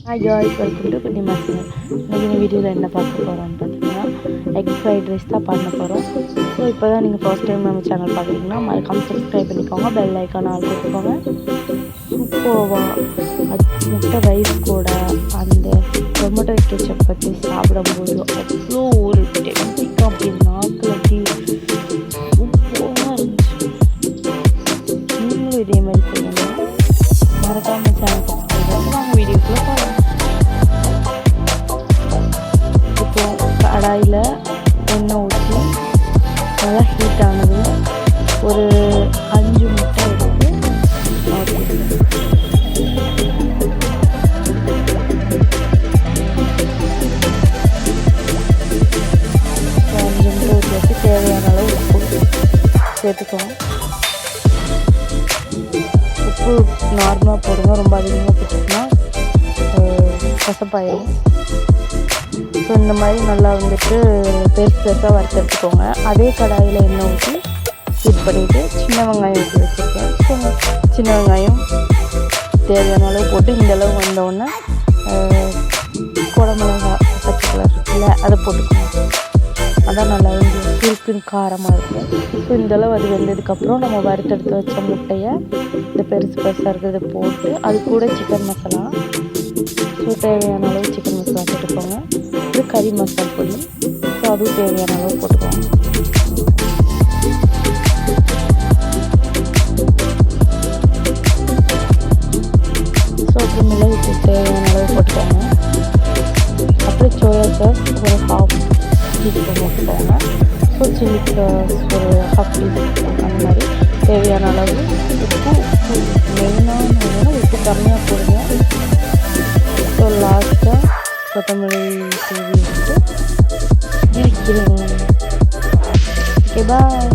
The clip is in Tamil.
ஹாய் காய்ஸ், வெல்கம் டு குட்டி மாஸ்டர். இன்றைக்கி வீடியோவில் என்ன பார்க்க போகிறோம்னு பார்த்தீங்கன்னா எக் ஃப்ரைட் ரைஸ் தான் பண்ண போகிறோம். ஸோ இப்போ தான் நீங்கள் ஃபர்ஸ்ட் டைம் நம்ம சேனல் பார்க்குறீங்கன்னா மறக்காமல் சப்ஸ்கிரைப் பண்ணிக்கோங்க, பெல் ஐக்கான் ஆல் கொடுத்துக்கோங்க. சூப்பராக அது முட்டை ரைஸ் கூட அந்த டொமேட்டோ கெச்சப் வச்சு சாப்பிடும்போது அவ்வளோ ஒரு டெம்டிக்காக அப்படி நாக்கில் அப்படி சூப்பராக இருந்துச்சு. நீங்களும் இதே மாதிரி செய்யணும். மறக்காமல் சேனல் சப்ஸ்கிரைப் பண்ணி நாங்கள் வீடியோக்குள்ளே போகலாம். இப்போ கடாயில் எண்ணெய் ஊற்றி நல்லா ஹீட் ஆனது ஒரு 5 முட்டை எடுத்து ஊற்றி தேவையான அளவு உப்பு சேர்த்துக்கணும். உப்பு நார்மலாக போடுங்க, ரொம்ப அதிகமாக போட்டுச்சுன்னா கசப்பாயிடும். ஸோ இந்த மாதிரி நல்லா வந்துட்டு பெருசு பெருசாக வறுத்தெடுத்துக்கோங்க. அதே கடாயில் எண்ணெய் ஊற்றி ஹீட் பண்ணிவிட்டு சின்ன வெங்காயம் ஊற்றி வச்சுருக்கேன். ஸோ சின்ன வெங்காயம் தேவையான அளவு போட்டு இந்த அளவு வந்தோடனே குடமிளகா பச்சை கலர் இருக்குல்ல அதை போட்டுக்கோங்க. அதான் நல்லா சுருக்குன்னு காரமாக இருக்கும். ஸோ இந்தளவு அது வெந்ததுக்கப்புறம் நம்ம வறுத்தெடுத்து வச்ச முட்டையை இந்த பெருசு பெருசாக இருக்கிறத போட்டு அது கூட சிக்கன் மசாலா, ஸோ தேவையான அளவு சிக்கன் மசாலா போட்டுக்கோங்க. இது கறி மசாலா பொடி, ஸோ அதுவும் தேவையான அளவு போட்டுக்கோங்க. ஸோ அப்புறம் மிளகு தேவையான அளவு போட்டுக்கோங்க. அப்புறம் சோயா சாஸ் ஒரு 1/2 டீஸ்பூன் போட்டுக்கோங்க. ஸோ சில்லி சாஸ் ஒரு 1/2 டீஸ்பூன், அந்த மாதிரி தேவையான அளவு உப்பு. மெயினாக உப்பு கம்மியாக போடுங்க. ஸோ லாஸ்ட்டாக கொத்தமல்லி தூவி விட்டு இருக்கிறேன். ஓகே, பாய்.